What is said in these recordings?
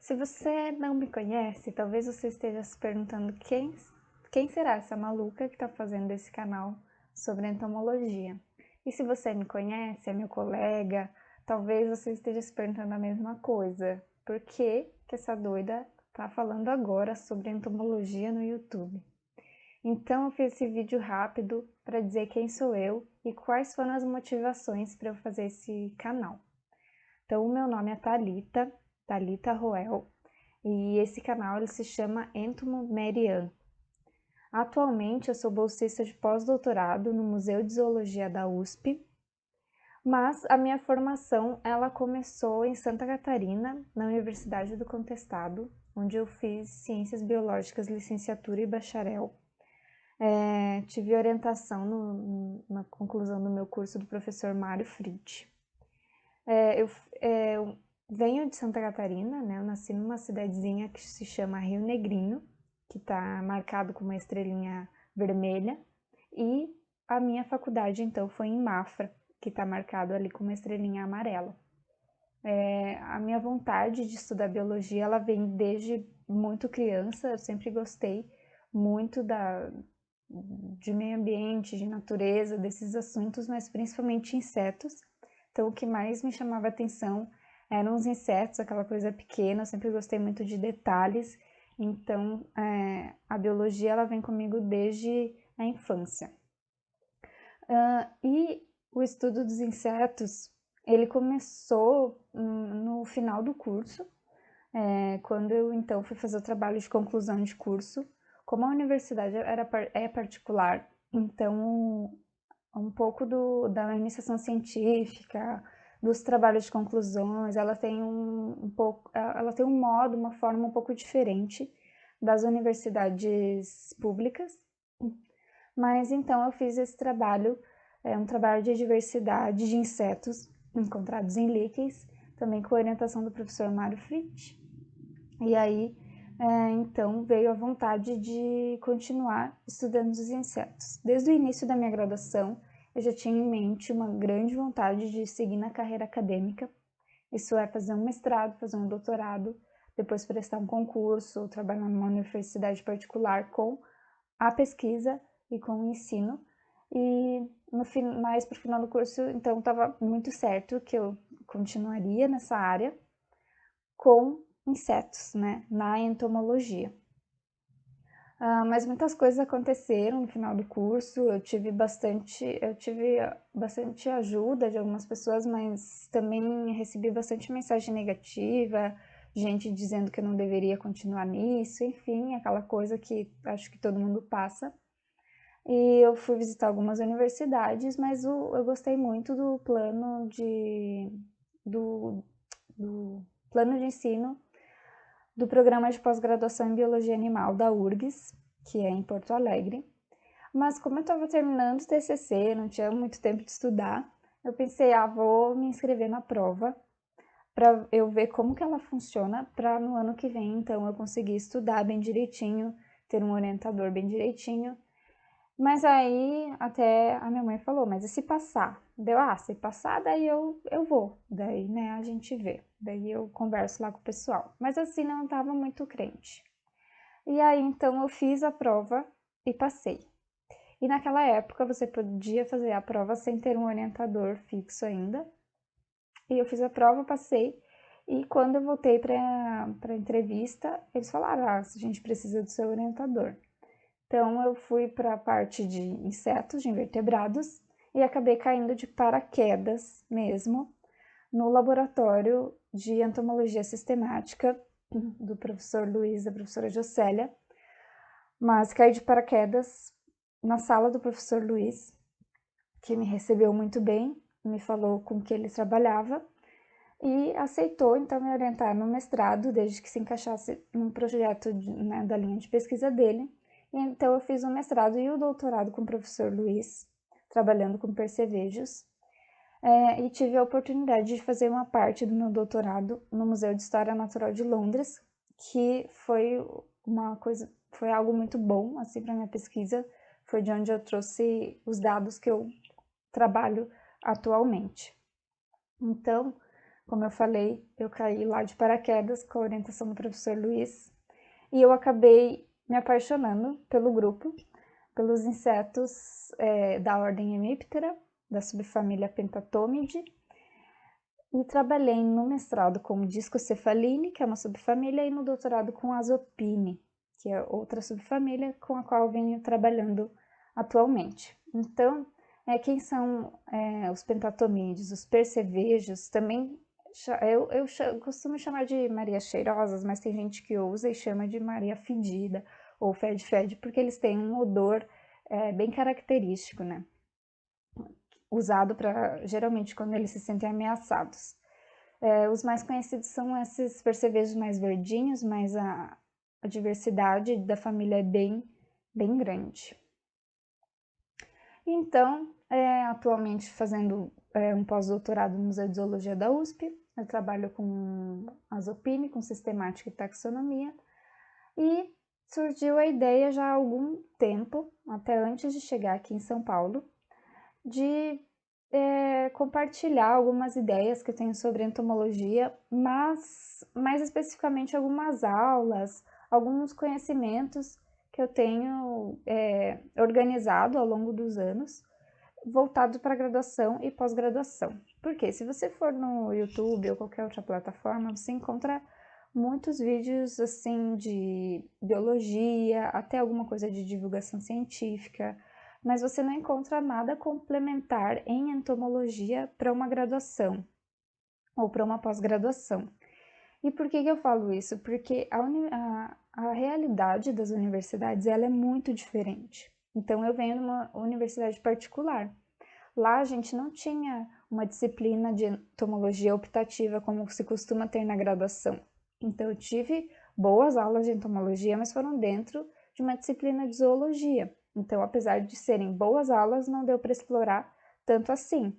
Se você não me conhece, talvez você esteja se perguntando quem será essa maluca que está fazendo esse canal sobre entomologia. E se você me conhece, é meu colega, talvez você esteja se perguntando a mesma coisa. Por que essa doida está falando agora sobre entomologia no YouTube? Então eu fiz esse vídeo rápido para dizer quem sou eu e quais foram as motivações para eu fazer esse canal. Então o meu nome é Thalita Roel, e esse canal ele se chama Entomomerian. Atualmente eu sou bolsista de pós-doutorado no Museu de Zoologia da USP, mas a minha formação ela começou em Santa Catarina, na Universidade do Contestado, onde eu fiz Ciências Biológicas, licenciatura e bacharel. Tive orientação na conclusão do meu curso do professor Mário Fritsch. Eu venho de Santa Catarina, né? Eu nasci numa cidadezinha que se chama Rio Negrinho, que está marcado com uma estrelinha vermelha, e a minha faculdade, então, foi em Mafra, que está marcado ali com uma estrelinha amarela. A minha vontade de estudar biologia, ela vem desde muito criança, eu sempre gostei muito de meio ambiente, de natureza, desses assuntos, mas principalmente insetos. Então, o que mais me chamava atenção eram os insetos, aquela coisa pequena, eu sempre gostei muito de detalhes, então a biologia ela vem comigo desde a infância. E o estudo dos insetos, ele começou no final do curso, quando eu então fui fazer o trabalho de conclusão de curso. Como a universidade é particular, então um pouco da iniciação científica, dos trabalhos de conclusões, ela tem ela tem um modo, uma forma um pouco diferente das universidades públicas. Mas então eu fiz esse trabalho, um trabalho de diversidade de insetos encontrados em líqueis, também com orientação do professor Mário Fritsch. E aí, então, veio a vontade de continuar estudando os insetos. Desde o início da minha graduação, eu já tinha em mente uma grande vontade de seguir na carreira acadêmica, isso é, fazer um mestrado, fazer um doutorado, depois prestar um concurso, trabalhar numa universidade particular com a pesquisa e com o ensino. E mais para o final do curso, então, estava muito certo que eu continuaria nessa área com insetos, né, na entomologia. Mas muitas coisas aconteceram no final do curso, eu tive bastante ajuda de algumas pessoas, mas também recebi bastante mensagem negativa, gente dizendo que eu não deveria continuar nisso, enfim, aquela coisa que acho que todo mundo passa. E eu fui visitar algumas universidades, mas eu gostei muito do plano do plano de ensino do programa de pós-graduação em Biologia Animal da URGS, que é em Porto Alegre. Mas como eu estava terminando o TCC, não tinha muito tempo de estudar, eu pensei, vou me inscrever na prova para eu ver como que ela funciona, para no ano que vem, então, eu conseguir estudar bem direitinho, ter um orientador bem direitinho. Mas aí até a minha mãe falou, mas e se passar? Deu, se passar, daí eu vou. Daí, né, a gente vê. Daí eu converso lá com o pessoal. Mas assim, não estava muito crente. E aí, então, eu fiz a prova e passei. E naquela época, você podia fazer a prova sem ter um orientador fixo ainda. E eu fiz a prova, passei. E quando eu voltei para a entrevista, eles falaram, a gente precisa do seu orientador. Então, eu fui para a parte de insetos, de invertebrados, e acabei caindo de paraquedas mesmo no laboratório de entomologia sistemática do professor Luiz e da professora Jocélia, mas caí de paraquedas na sala do professor Luiz, que me recebeu muito bem, me falou com que ele trabalhava e aceitou então me orientar no mestrado, desde que se encaixasse num projeto da linha de pesquisa dele. Então eu fiz o mestrado e o doutorado com o professor Luiz, trabalhando com percevejos, e tive a oportunidade de fazer uma parte do meu doutorado no Museu de História Natural de Londres, que foi foi algo muito bom assim para minha pesquisa, foi de onde eu trouxe os dados que eu trabalho atualmente. Então, Como eu falei, eu caí lá de paraquedas com a orientação do professor Luiz e eu acabei me apaixonando pelo grupo, pelos insetos da ordem Hemiptera, da subfamília Pentatômide, e trabalhei no mestrado com Discocephaline, que é uma subfamília, e no doutorado com Azopine, que é outra subfamília com a qual eu venho trabalhando atualmente. Então, quem são os pentatomídeos? Os percevejos também, eu costumo chamar de Maria cheirosas, mas tem gente que usa e chama de Maria fedida, ou fede-fede, porque eles têm um odor bem característico, né? Usado para, geralmente, quando eles se sentem ameaçados. Os mais conhecidos são esses percevejos mais verdinhos, mas a diversidade da família é bem grande. Então, atualmente fazendo um pós-doutorado no Museu de Zoologia da USP, eu trabalho com azopine, com sistemática e taxonomia, e surgiu a ideia já há algum tempo, até antes de chegar aqui em São Paulo, de compartilhar algumas ideias que eu tenho sobre entomologia, mas mais especificamente algumas aulas, alguns conhecimentos que eu tenho organizado ao longo dos anos, voltado para graduação e pós-graduação. Porque se você for no YouTube ou qualquer outra plataforma, você encontra muitos vídeos assim de biologia, até alguma coisa de divulgação científica, mas você não encontra nada complementar em entomologia para uma graduação ou para uma pós-graduação. E por que eu falo isso? Porque a realidade das universidades ela é muito diferente. Então, eu venho de uma universidade particular. Lá a gente não tinha uma disciplina de entomologia optativa como se costuma ter na graduação. Então, eu tive boas aulas de entomologia, mas foram dentro de uma disciplina de zoologia. Então, apesar de serem boas aulas, não deu para explorar tanto assim.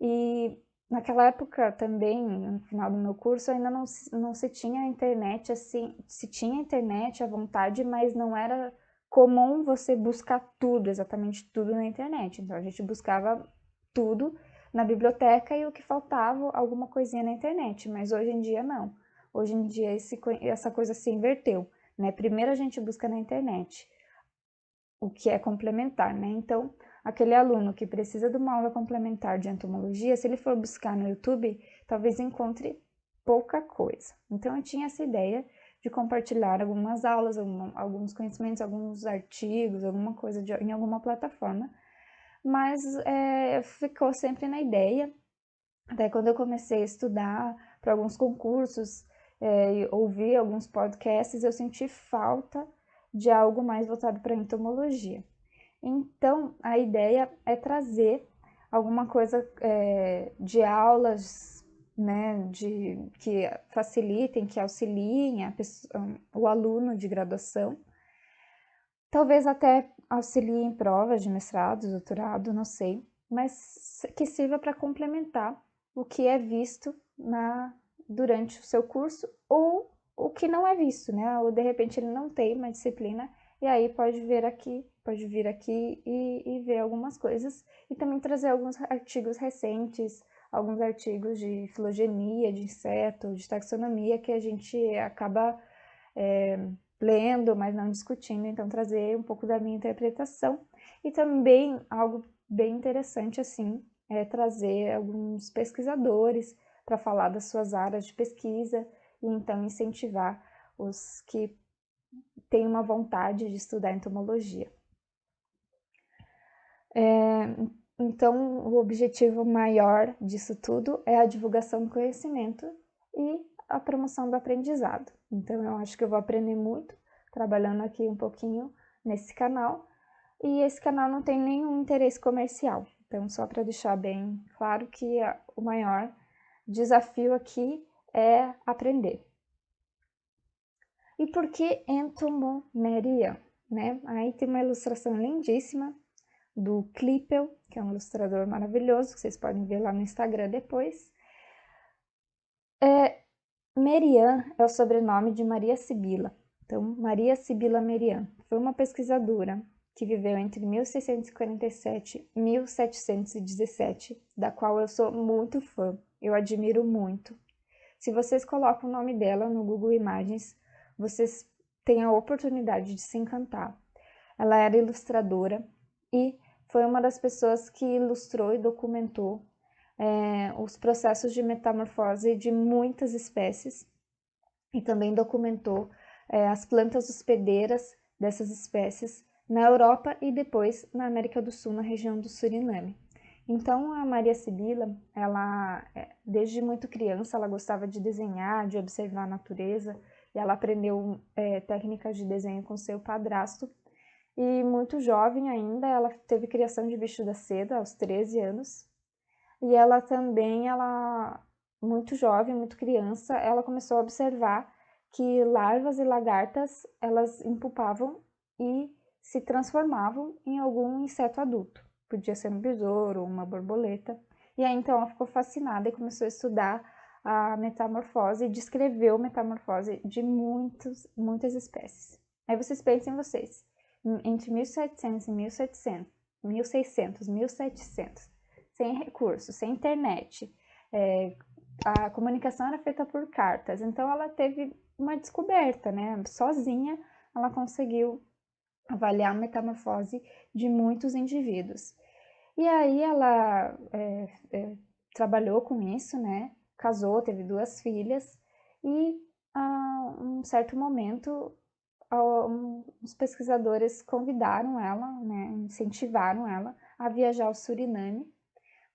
E naquela época também, no final do meu curso, ainda não se tinha internet assim, se tinha internet à vontade, mas não era comum você buscar tudo, exatamente tudo na internet. Então a gente buscava tudo na biblioteca e o que faltava, alguma coisinha na internet, mas hoje em dia não. Hoje em dia essa coisa se inverteu, né? Primeiro a gente busca na internet o que é complementar, né? Então, aquele aluno que precisa de uma aula complementar de entomologia, se ele for buscar no YouTube, talvez encontre pouca coisa. Então, eu tinha essa ideia de compartilhar algumas aulas, alguns conhecimentos, alguns artigos, alguma coisa em alguma plataforma, mas ficou sempre na ideia. Até quando eu comecei a estudar para alguns concursos, ouvir alguns podcasts, eu senti falta de algo mais voltado para entomologia. Então, a ideia é trazer alguma coisa de aulas, né, que facilitem, que auxiliem o aluno de graduação. Talvez até auxilie em provas de mestrado, doutorado, não sei, mas que sirva para complementar o que é visto durante o seu curso ou o que não é visto, né? Ou de repente ele não tem uma disciplina e aí pode vir aqui e ver algumas coisas e também trazer alguns artigos recentes, alguns artigos de filogenia, de inseto, de taxonomia que a gente acaba lendo, mas não discutindo, então trazer um pouco da minha interpretação e também algo bem interessante assim é trazer alguns pesquisadores para falar das suas áreas de pesquisa e então incentivar os que têm uma vontade de estudar entomologia. Então, o objetivo maior disso tudo é a divulgação do conhecimento e a promoção do aprendizado. Então, eu acho que eu vou aprender muito trabalhando aqui um pouquinho nesse canal. E esse canal não tem nenhum interesse comercial. Então, só para deixar bem claro que o maior desafio aqui é aprender. E por que entomomeria? Né? Aí tem uma ilustração lindíssima do Klippel, que é um ilustrador maravilhoso, que vocês podem ver lá no Instagram depois. Merian é o sobrenome de Maria Sibila. Então, Maria Sibila Merian foi uma pesquisadora que viveu entre 1647 e 1717, da qual eu sou muito fã. Eu admiro muito Se vocês colocam o nome dela no Google Imagens, vocês têm a oportunidade de se encantar. Ela era ilustradora e foi uma das pessoas que ilustrou e documentou os processos de metamorfose de muitas espécies e também documentou as plantas hospedeiras dessas espécies na Europa e depois na América do Sul, na região do Suriname. Então, a Maria Sibila, ela, desde muito criança, ela gostava de desenhar, de observar a natureza, e ela aprendeu técnicas de desenho com seu padrasto. E muito jovem ainda, ela teve criação de bicho da seda, aos 13 anos. E ela também, muito jovem, muito criança, ela começou a observar que larvas e lagartas, elas impupavam e se transformavam em algum inseto adulto. Podia ser um besouro, uma borboleta. E aí, então, ela ficou fascinada e começou a estudar a metamorfose e descreveu a metamorfose de muitas espécies. Aí vocês pensem vocês, entre 1700 e 1600, 1700, sem recursos, sem internet, a comunicação era feita por cartas, então ela teve uma descoberta, né? Sozinha ela conseguiu avaliar a metamorfose de muitos indivíduos. E aí ela trabalhou com isso, né? Casou, teve 2 filhas e a um certo momento os pesquisadores convidaram ela, né, incentivaram ela a viajar ao Suriname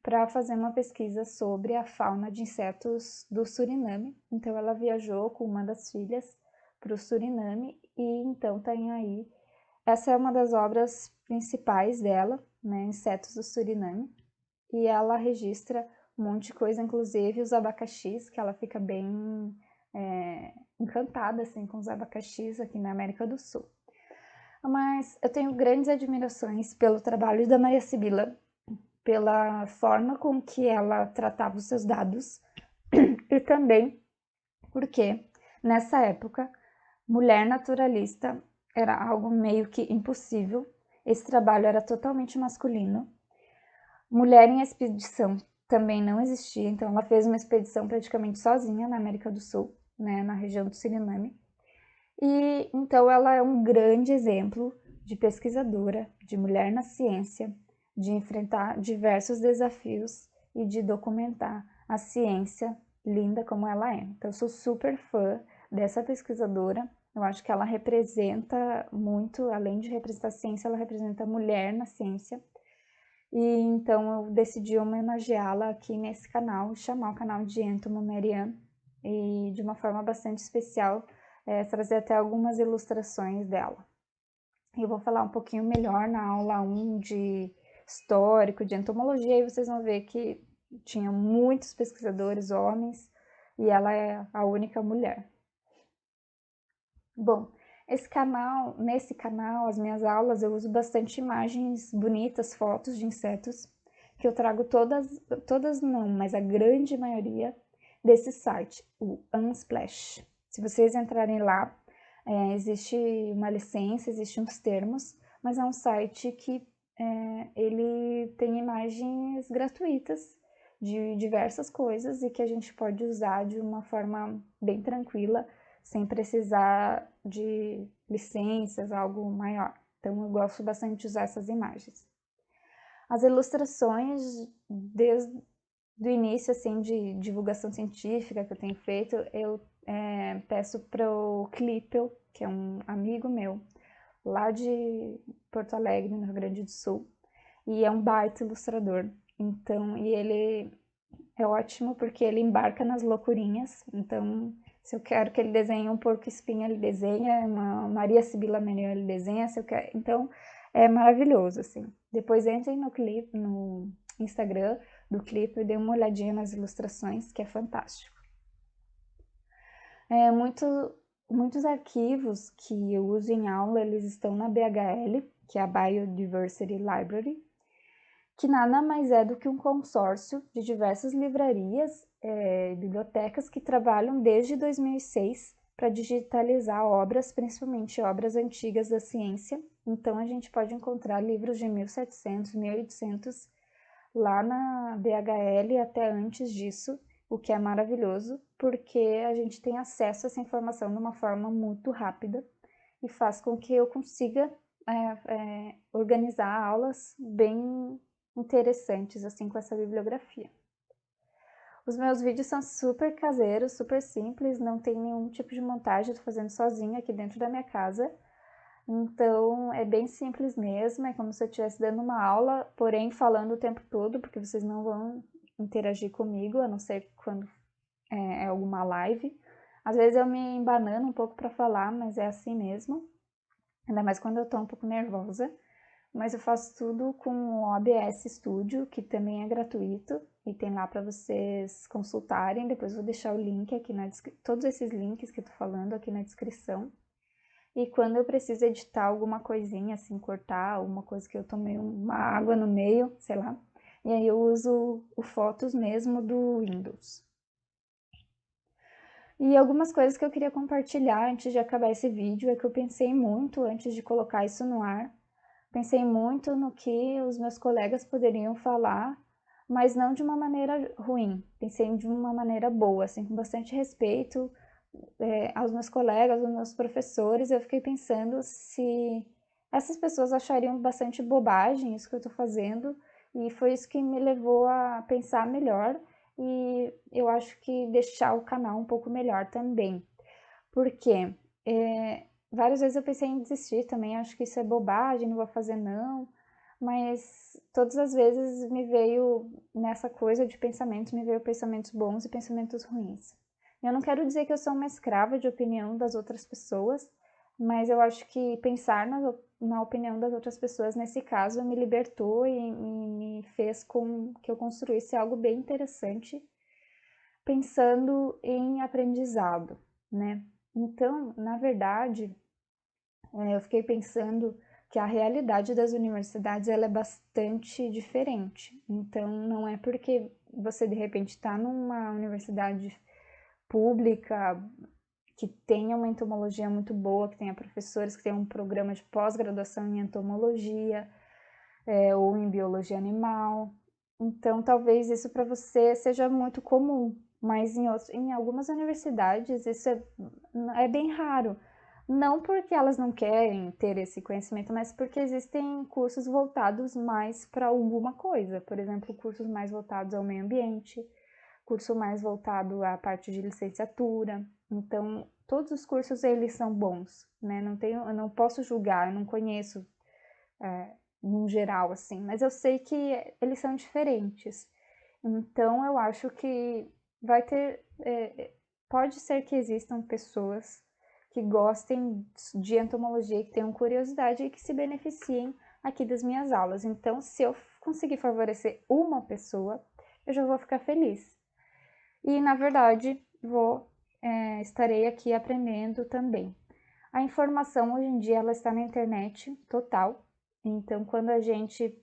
para fazer uma pesquisa sobre a fauna de insetos do Suriname. Então ela viajou com uma das filhas para o Suriname e então tem aí, essa é uma das obras principais dela, né, Insetos do Suriname, e ela registra um monte de coisa, inclusive os abacaxis, que ela fica bem encantada assim, com os abacaxis aqui na América do Sul. Mas eu tenho grandes admirações pelo trabalho da Maria Sibila, pela forma com que ela tratava os seus dados e também porque, nessa época, mulher naturalista era algo meio que impossível, esse trabalho era totalmente masculino. Mulher em expedição também não existia, então ela fez uma expedição praticamente sozinha na América do Sul, né, na região do Suriname. E então ela é um grande exemplo de pesquisadora, de mulher na ciência, de enfrentar diversos desafios e de documentar a ciência linda como ela é. Então eu sou super fã dessa pesquisadora. Eu acho que ela representa muito, além de representar a ciência, ela representa a mulher na ciência. E então eu decidi homenageá-la aqui nesse canal, chamar o canal de Entomo Marianne, e de uma forma bastante especial trazer até algumas ilustrações dela. Eu vou falar um pouquinho melhor na aula 1 de histórico, de entomologia, e vocês vão ver que tinha muitos pesquisadores homens e ela é a única mulher. Bom, nesse canal, as minhas aulas, eu uso bastante imagens bonitas, fotos de insetos, que eu trago todas não, mas a grande maioria desse site, o Unsplash. Se vocês entrarem lá, existe uma licença, existem uns termos, mas é um site que ele tem imagens gratuitas de diversas coisas e que a gente pode usar de uma forma bem tranquila, sem precisar de licenças, algo maior. Então eu gosto bastante de usar essas imagens. As ilustrações, desde o início assim, de divulgação científica que eu tenho feito, eu peço para o Clipel, que é um amigo meu, lá de Porto Alegre, no Rio Grande do Sul, e é um baita ilustrador. Então, e ele é ótimo porque ele embarca nas loucurinhas. Então, se eu quero que ele desenhe um porco-espinho, ele desenha, uma Maria Sibila Menion, ele desenha, se eu quero... Então, é maravilhoso, assim. Depois entrem no Instagram do clipe e dê uma olhadinha nas ilustrações, que é fantástico. Muitos arquivos que eu uso em aula, eles estão na BHL, que é a Biodiversity Library, que nada mais é do que um consórcio de diversas livrarias e bibliotecas que trabalham desde 2006 para digitalizar obras, principalmente obras antigas da ciência. Então, a gente pode encontrar livros de 1700, 1800 lá na BHL até antes disso, o que é maravilhoso, porque a gente tem acesso a essa informação de uma forma muito rápida e faz com que eu consiga organizar aulas bem interessantes, assim, com essa bibliografia. Os meus vídeos são super caseiros, super simples, não tem nenhum tipo de montagem, eu tô fazendo sozinha aqui dentro da minha casa. Então, é bem simples mesmo, é como se eu estivesse dando uma aula, porém falando o tempo todo, porque vocês não vão interagir comigo, a não ser quando é alguma live. Às vezes eu me embanano um pouco para falar, mas é assim mesmo, ainda mais quando eu tô um pouco nervosa. Mas eu faço tudo com o OBS Studio, que também é gratuito, e tem lá para vocês consultarem. Depois eu vou deixar o link aqui na descrição, todos esses links que eu tô falando aqui na descrição. E quando eu preciso editar alguma coisinha, assim, cortar alguma coisa que eu tomei uma água no meio, sei lá, e aí eu uso o Photos mesmo do Windows. E algumas coisas que eu queria compartilhar antes de acabar esse vídeo é que eu pensei muito antes de colocar isso no ar. Pensei muito no que os meus colegas poderiam falar, mas não de uma maneira ruim. Pensei de uma maneira boa, assim, com bastante respeito aos meus colegas, aos meus professores. Eu fiquei pensando se essas pessoas achariam bastante bobagem isso que eu estou fazendo, e foi isso que me levou a pensar melhor, e eu acho que deixar o canal um pouco melhor também. Porque várias vezes eu pensei em desistir também, acho que isso é bobagem, não vou fazer não, mas todas as vezes me veio nessa coisa de pensamentos, me veio pensamentos bons e pensamentos ruins. Eu não quero dizer que eu sou uma escrava de opinião das outras pessoas, mas eu acho que pensar na opinião das outras pessoas, nesse caso, me libertou e me fez com que eu construísse algo bem interessante, pensando em aprendizado, né? Então, na verdade, eu fiquei pensando que a realidade das universidades ela é bastante diferente. Então, não é porque você de repente está numa universidade pública que tenha uma entomologia muito boa, que tenha professores que tenham um programa de pós-graduação em entomologia ou em biologia animal. Então, talvez isso para você seja muito comum, mas em algumas universidades isso é bem raro. Não porque elas não querem ter esse conhecimento, mas porque existem cursos voltados mais para alguma coisa. Por exemplo, cursos mais voltados ao meio ambiente, curso mais voltado à parte de licenciatura. Então, todos os cursos eles são bons, né? Eu não posso julgar, eu não conheço num geral assim, mas eu sei que eles são diferentes. Então, eu acho que vai ter, pode ser que existam pessoas que gostem de entomologia, que tenham curiosidade e que se beneficiem aqui das minhas aulas. Então, se eu conseguir favorecer uma pessoa, eu já vou ficar feliz. E, na verdade, estarei aqui aprendendo também. A informação hoje em dia ela está na internet total. Então, quando a gente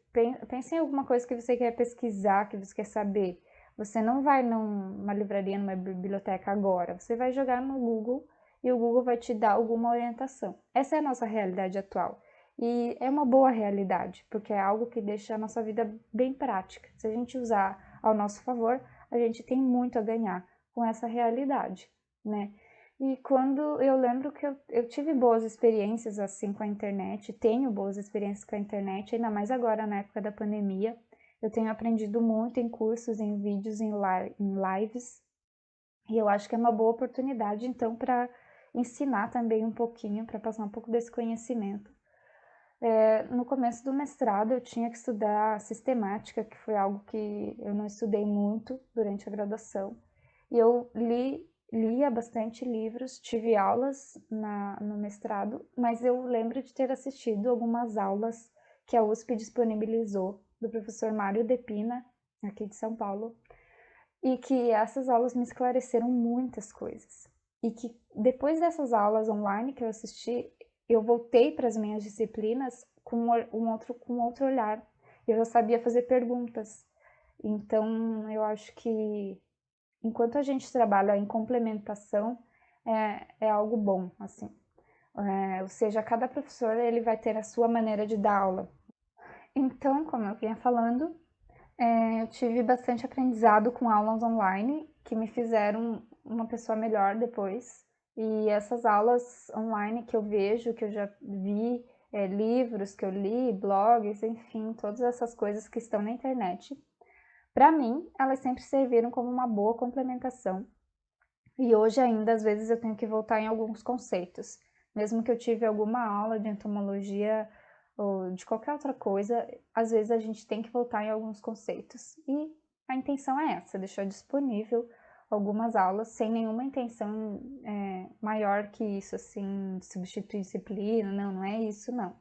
pensa em alguma coisa que você quer pesquisar, que você quer saber, você não vai numa livraria, numa biblioteca agora. Você vai jogar no Google e o Google vai te dar alguma orientação. Essa é a nossa realidade atual. E é uma boa realidade, porque é algo que deixa a nossa vida bem prática. Se a gente usar ao nosso favor, a gente tem muito a ganhar com essa realidade, né? E quando eu lembro que eu tive boas experiências assim com a internet, tenho boas experiências com a internet, ainda mais agora na época da pandemia. Eu tenho aprendido muito em cursos, em vídeos, em lives, e eu acho que é uma boa oportunidade então para ensinar também um pouquinho, para passar um pouco desse conhecimento. No começo do mestrado eu tinha que estudar sistemática, que foi algo que eu não estudei muito durante a graduação, e eu lia bastante livros, tive aulas no mestrado, mas eu lembro de ter assistido algumas aulas que a USP disponibilizou, do professor Mário Depina, aqui de São Paulo, e que essas aulas me esclareceram muitas coisas. E que depois dessas aulas online que eu assisti, eu voltei para as minhas disciplinas com outro olhar. Eu já sabia fazer perguntas. Então, eu acho que enquanto a gente trabalha em complementação, é algo bom, assim. Ou seja, cada professor ele vai ter a sua maneira de dar aula. Então, como eu vinha falando, Eu tive bastante aprendizado com aulas online, que me fizeram uma pessoa melhor depois. E essas aulas online que eu vejo, que eu já vi, livros que eu li, blogs, enfim, todas essas coisas que estão na internet, para mim, elas sempre serviram como uma boa complementação. E hoje ainda, às vezes, eu tenho que voltar em alguns conceitos. Mesmo que eu tive alguma aula de entomologia ou de qualquer outra coisa, às vezes a gente tem que voltar em alguns conceitos. E a intenção é essa, deixar disponível algumas aulas sem nenhuma intenção maior que isso, assim, substituir disciplina, não é isso, não.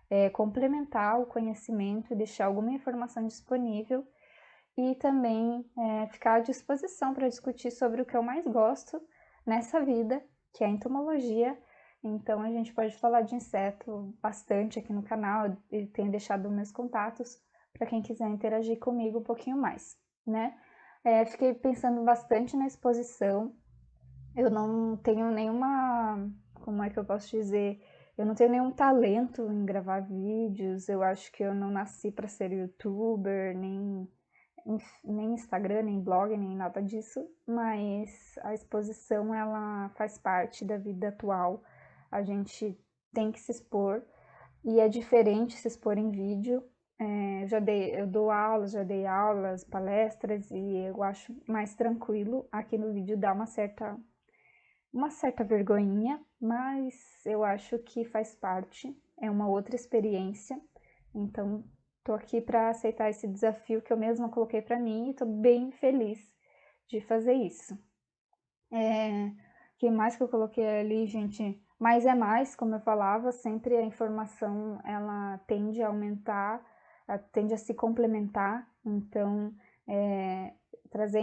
É complementar o conhecimento e deixar alguma informação disponível e também ficar à disposição para discutir sobre o que eu mais gosto nessa vida, que é a entomologia. Então a gente pode falar de inseto bastante aqui no canal, e tenho deixado meus contatos para quem quiser interagir comigo um pouquinho mais, né? Fiquei pensando bastante na exposição. Eu não tenho nenhuma, como é que eu posso dizer? Eu não tenho nenhum talento em gravar vídeos. Eu acho que eu não nasci para ser youtuber, nem Instagram, nem blog, nem nada disso, mas a exposição ela faz parte da vida atual. A gente tem que se expor e é diferente se expor em vídeo. Eu dou aulas, já dei aulas, palestras e eu acho mais tranquilo. Aqui no vídeo dá uma certa vergonhinha, mas eu acho que faz parte, é uma outra experiência. Então, tô aqui para aceitar esse desafio que eu mesma coloquei para mim e tô bem feliz de fazer isso. Que mais que eu coloquei ali, gente? Mais é mais, como eu falava, sempre a informação ela tende a aumentar, tende a se complementar. Então, trazer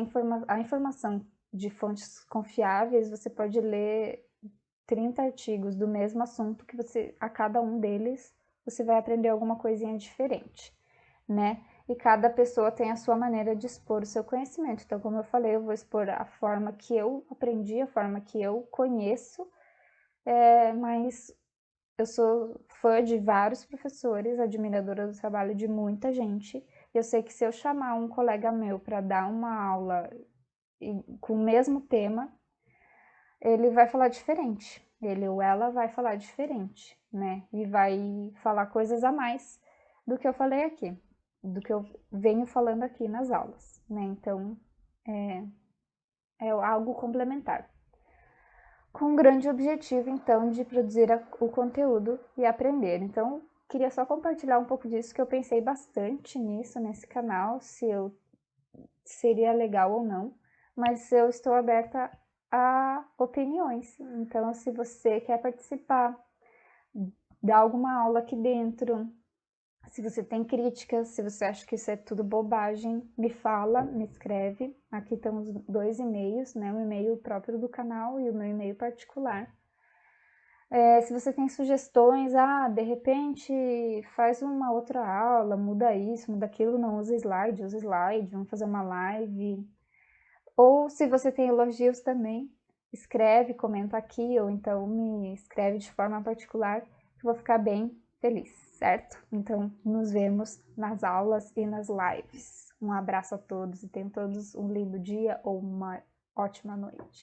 a informação de fontes confiáveis, você pode ler 30 artigos do mesmo assunto que a cada um deles, você vai aprender alguma coisinha diferente, né? E cada pessoa tem a sua maneira de expor o seu conhecimento. Então, como eu falei, eu vou expor a forma que eu aprendi, a forma que eu conheço, mas eu sou fã de vários professores, admiradora do trabalho de muita gente. Eu sei que se eu chamar um colega meu para dar uma aula com o mesmo tema, ele vai falar diferente. Ele ou ela vai falar diferente, né? E vai falar coisas a mais do que eu falei aqui, do que eu venho falando aqui nas aulas, né? Então, é algo complementar. Com um grande objetivo, então, de produzir o conteúdo e aprender. Então, queria só compartilhar um pouco disso, que eu pensei bastante nisso, nesse canal, se eu seria legal ou não, mas eu estou aberta a opiniões. Então, se você quer participar, dar alguma aula aqui dentro, se você tem críticas, se você acha que isso é tudo bobagem, me fala, me escreve. Aqui estão os 2 e-mails, né? O e-mail próprio do canal e o meu e-mail particular. Se você tem sugestões, de repente faz uma outra aula, muda isso, muda aquilo, não usa slide, vamos fazer uma live. Ou se você tem elogios também, escreve, comenta aqui, ou então me escreve de forma particular, que eu vou ficar bem feliz, certo? Então, nos vemos nas aulas e nas lives. Um abraço a todos e tenham todos um lindo dia ou uma ótima noite.